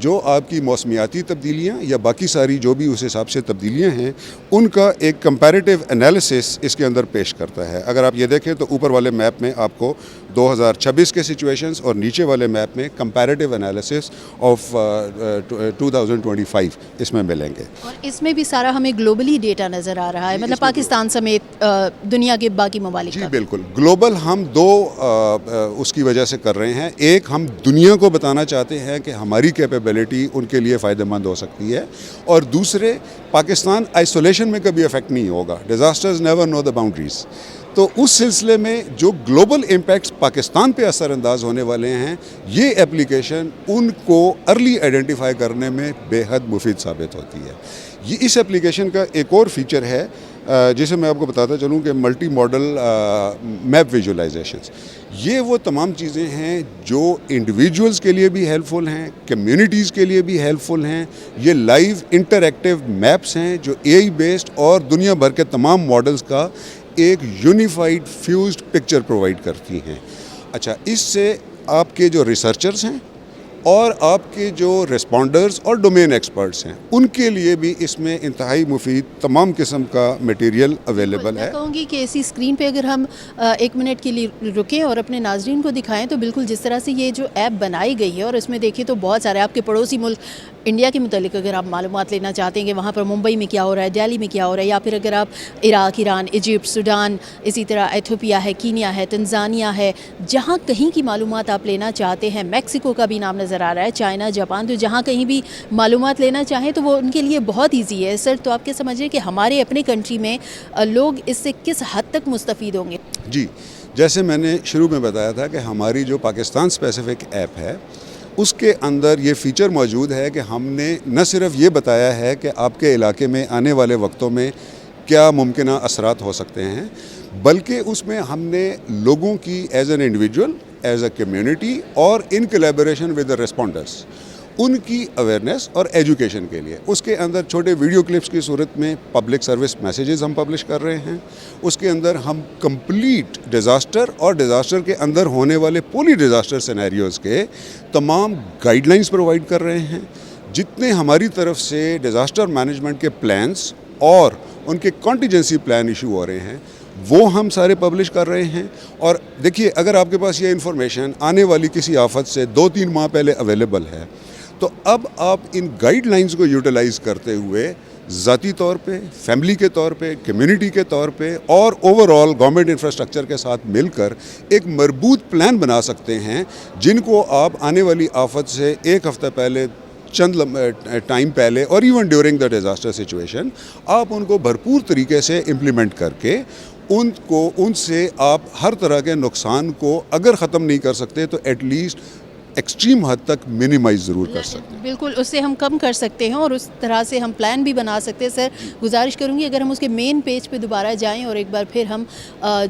جو آپ کی موسمیاتی تبدیلیاں یا باقی ساری جو بھی اس حساب سے تبدیلیاں ہیں ان کا ایک کمپیریٹیو انالیسس اس کے اندر پیش کرتا ہے. اگر آپ یہ دیکھیں تو اوپر والے میپ میں آپ کو 2026 کے سچویشنز اور نیچے والے میپ میں کمپیریٹیو انالیسس آف 2025 اس میں ملیں گے. اور اس میں بھی سارا ہمیں گلوبلی ڈیٹا نظر آ رہا ہے, مطلب پاکستان سمیت دنیا کے باقی ممالک جی کا. بالکل. گلوبل ہم دو اس کی وجہ سے کر رہے ہیں. ایک ہم دنیا کو بتانا چاہتے ہیں کہ ہماری کیپیبلٹی ان کے لیے فائدہ مند ہو سکتی ہے, اور دوسرے پاکستان آئسولیشن میں کبھی افیکٹ نہیں ہوگا. Disasters never know the boundaries. تو اس سلسلے میں جو گلوبل امپیکٹس پاکستان پہ اثر انداز ہونے والے ہیں, یہ اپلیکیشن ان کو ارلی آئیڈینٹیفائی کرنے میں بے حد مفید ثابت ہوتی ہے. یہ اس اپلیکیشن کا ایک اور فیچر ہے جسے میں آپ کو بتاتا چلوں کہ ملٹی ماڈل میپ ویژولائزیشنز. یہ وہ تمام چیزیں ہیں جو انڈیویجولز کے لیے بھی ہیلپ فل ہیں, کمیونٹیز کے لیے بھی ہیلپ فل ہیں. یہ لائیو انٹریکٹیو میپس ہیں جو اے آئی بیسڈ اور دنیا بھر کے تمام ماڈلز کا ایک یونیفائڈ فیوزڈ پکچر پرووائڈ کرتی ہیں. اچھا, اس سے آپ کے جو ریسرچرز ہیں اور آپ کے جو رسپونڈرز اور ڈومین ایکسپرٹس ہیں ان کے لیے بھی اس میں انتہائی مفید تمام قسم کا میٹیریل اویلیبل ہے. میں کہوں گی کہ اسی اسکرین پہ اگر ہم 1 منٹ کے لیے رکیں اور اپنے ناظرین کو دکھائیں تو بالکل جس طرح سے یہ جو ایپ بنائی گئی ہے, اور اس میں دیکھیں تو بہت سارے آپ کے پڑوسی ملک انڈیا کے متعلق اگر آپ معلومات لینا چاہتے ہیں کہ وہاں پر ممبئی میں کیا ہو رہا ہے, دہلی میں کیا ہو رہا ہے, یا پھر اگر آپ عراق, ایران, ایجپٹ, سوڈان, اسی طرح ایتھوپیا ہے, کینیا ہے, تنزانیہ ہے, جہاں کہیں کی معلومات آپ لینا چاہتے ہیں, میکسیکو کا بھی نام نظر آ رہا ہے, چائنا, جاپان, تو جہاں کہیں بھی معلومات لینا چاہیں تو وہ ان کے لیے بہت ایزی ہے. سر, تو آپ کیا سمجھیں کہ ہمارے اپنے کنٹری میں لوگ اس سے کس حد تک مستفید ہوں گے؟ جی, جیسے میں نے شروع میں بتایا تھا کہ ہماری جو پاکستان اسپیسیفک ایپ ہے اس کے اندر یہ فیچر موجود ہے کہ ہم نے نہ صرف یہ بتایا ہے کہ آپ کے علاقے میں آنے والے وقتوں میں کیا ممکنہ اثرات ہو سکتے ہیں, بلکہ اس میں ہم نے لوگوں کی as an individual, as a community اور ان کولیبوریشن ود دا ریسپونڈرس ان کی اویئرنیس اور ایجوکیشن کے لیے اس کے اندر چھوٹے ویڈیو کلپس کی صورت میں پبلک سروس میسیجز ہم پبلش کر رہے ہیں. اس کے اندر ہم کمپلیٹ ڈیزاسٹر اور ڈیزاسٹر کے اندر ہونے والے پولی ڈیزاسٹر سینیریوز کے تمام گائیڈ لائنز پرووائڈ کر رہے ہیں. جتنے ہماری طرف سے ڈیزاسٹر مینجمنٹ کے پلانس اور ان کے کانٹیجنسی پلان ایشو ہو رہے ہیں وہ ہم سارے پبلش کر رہے ہیں. اور دیکھیے, اگر آپ کے پاس یہ انفارمیشن آنے والی کسی آفت سے 2-3 ماہ پہلے اویلیبل ہے تو اب آپ ان گائیڈ لائنز کو یوٹیلائز کرتے ہوئے ذاتی طور پہ, فیملی کے طور پہ, کمیونٹی کے طور پہ اور اوور آل گورنمنٹ انفراسٹرکچر کے ساتھ مل کر ایک مربوط پلان بنا سکتے ہیں جن کو آپ آنے والی آفت سے 1 ہفتہ پہلے, چند ٹائم پہلے اور even during the disaster situation آپ ان کو بھرپور طریقے سے امپلیمنٹ کر کے ان سے آپ ہر طرح کے نقصان کو اگر ختم نہیں کر سکتے تو ایٹ لیسٹ ایکسٹریم حد تک منیمائز ضرور کر سکتے ہیں. بالکل, اس سے ہم کم کر سکتے ہیں اور اس طرح سے ہم پلان بھی بنا سکتے ہیں. سر, گزارش کروں گی اگر ہم اس کے مین پیج پہ دوبارہ جائیں اور ایک بار پھر ہم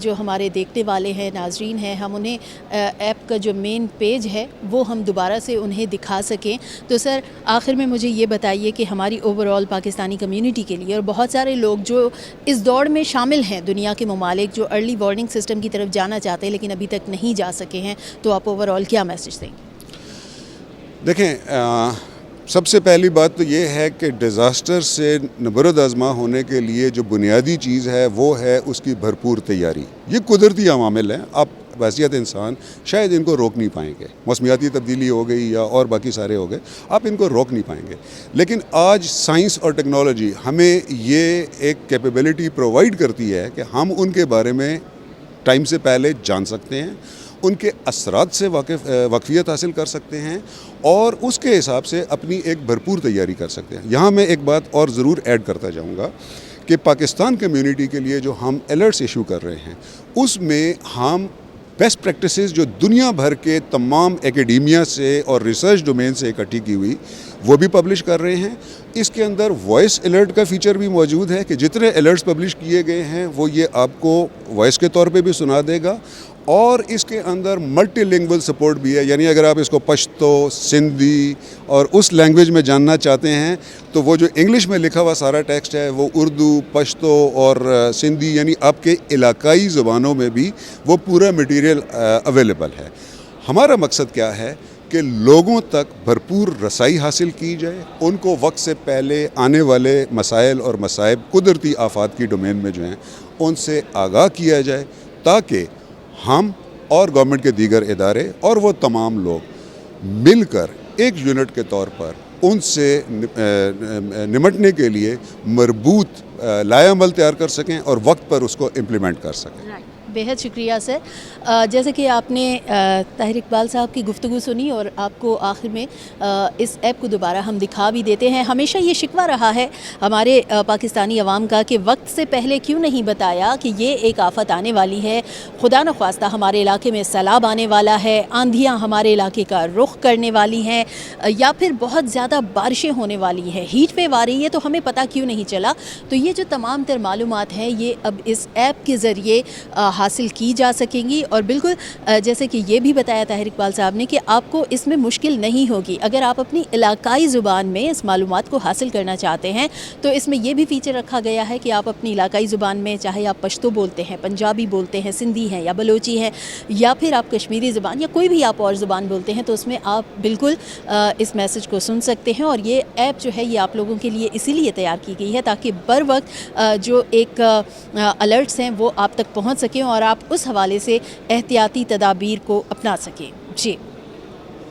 جو ہمارے دیکھنے والے ہیں, ناظرین ہیں, ہم انہیں ایپ کا جو مین پیج ہے وہ ہم دوبارہ سے انہیں دکھا سکیں. تو سر, آخر میں مجھے یہ بتائیے کہ ہماری اوور آل پاکستانی کمیونٹی کے لیے اور بہت سارے لوگ جو اس دوڑ میں شامل ہیں, دنیا کے ممالک جو ارلی وارننگ سسٹم کی طرف جانا چاہتے ہیں لیکن ابھی تک نہیں جا سکے ہیں, تو آپ اوور آل کیا میسج دیں گے؟ دیکھیں, سب سے پہلی بات تو یہ ہے کہ ڈیزاسٹر سے نبرد آزما ہونے کے لیے جو بنیادی چیز ہے وہ ہے اس کی بھرپور تیاری. یہ قدرتی عوامل ہیں, آپ بحیثیت انسان شاید ان کو روک نہیں پائیں گے. موسمیاتی تبدیلی ہو گئی یا اور باقی سارے ہو گئے, آپ ان کو روک نہیں پائیں گے. لیکن آج سائنس اور ٹیکنالوجی ہمیں یہ ایک کیپیبلٹی پرووائڈ کرتی ہے کہ ہم ان کے بارے میں ٹائم سے پہلے جان سکتے ہیں, ان کے اثرات سے واقفیت حاصل کر سکتے ہیں اور اس کے حساب سے اپنی ایک بھرپور تیاری کر سکتے ہیں. یہاں میں ایک بات اور ضرور ایڈ کرتا جاؤں گا کہ پاکستان کمیونٹی کے لیے جو ہم الرٹس ایشو کر رہے ہیں اس میں ہم بیسٹ پریکٹسز جو دنیا بھر کے تمام ایکیڈیمیا سے اور ریسرچ ڈومین سے اکٹھی کی ہوئی وہ بھی پبلش کر رہے ہیں. اس کے اندر وائس الرٹ کا فیچر بھی موجود ہے کہ جتنے الرٹس پبلش کیے گئے ہیں وہ یہ آپ کو وائس کے طور پہ بھی سنا دے گا, اور اس کے اندر ملٹی لینگویج سپورٹ بھی ہے. یعنی اگر آپ اس کو پشتو, سندھی اور اس لینگویج میں جاننا چاہتے ہیں تو وہ جو انگلش میں لکھا ہوا سارا ٹیکسٹ ہے وہ اردو, پشتو اور سندھی یعنی آپ کے علاقائی زبانوں میں بھی وہ پورا مٹیریل اویلیبل ہے. ہمارا مقصد کیا ہے کہ لوگوں تک بھرپور رسائی حاصل کی جائے، ان کو وقت سے پہلے آنے والے مسائل اور مصائب قدرتی آفات کی ڈومین میں جو ہیں ان سے آگاہ کیا جائے، تاکہ ہم اور گورنمنٹ کے دیگر ادارے اور وہ تمام لوگ مل کر ایک یونٹ کے طور پر ان سے نمٹنے کے لیے مربوط لائحہ عمل تیار کر سکیں اور وقت پر اس کو امپلیمنٹ کر سکیں۔ بہت شکریہ سر۔ جیسے کہ آپ نے طاہر اقبال صاحب کی گفتگو سنی اور آپ کو آخر میں اس ایپ کو دوبارہ ہم دکھا بھی دیتے ہیں۔ ہمیشہ یہ شکوہ رہا ہے ہمارے پاکستانی عوام کا کہ وقت سے پہلے کیوں نہیں بتایا کہ یہ ایک آفت آنے والی ہے، خدا نخواستہ ہمارے علاقے میں سیلاب آنے والا ہے، آندھیاں ہمارے علاقے کا رخ کرنے والی ہیں، یا پھر بہت زیادہ بارشیں ہونے والی ہیں، ہیٹ ویو آ رہی ہے، تو ہمیں پتہ کیوں نہیں چلا۔ تو یہ جو تمام تر معلومات ہیں یہ اب اس ایپ کے ذریعے حاصل کی جا سکیں گی، اور بالکل جیسے کہ یہ بھی بتایا طاہر اقبال صاحب نے کہ آپ کو اس میں مشکل نہیں ہوگی اگر آپ اپنی علاقائی زبان میں اس معلومات کو حاصل کرنا چاہتے ہیں۔ تو اس میں یہ بھی فیچر رکھا گیا ہے کہ آپ اپنی علاقائی زبان میں، چاہے آپ پشتو بولتے ہیں، پنجابی بولتے ہیں، سندھی ہیں یا بلوچی ہیں، یا پھر آپ کشمیری زبان یا کوئی بھی آپ اور زبان بولتے ہیں، تو اس میں آپ بالکل اس میسج کو سن سکتے ہیں۔ اور یہ ایپ جو ہے یہ آپ لوگوں کے لیے اسی لیے تیار کی گئی ہے تاکہ بر وقت جو ایک الرٹس ہیں وہ آپ تک پہنچ سکیں اور آپ اس حوالے سے احتیاطی تدابیر کو اپنا سکیں۔ جی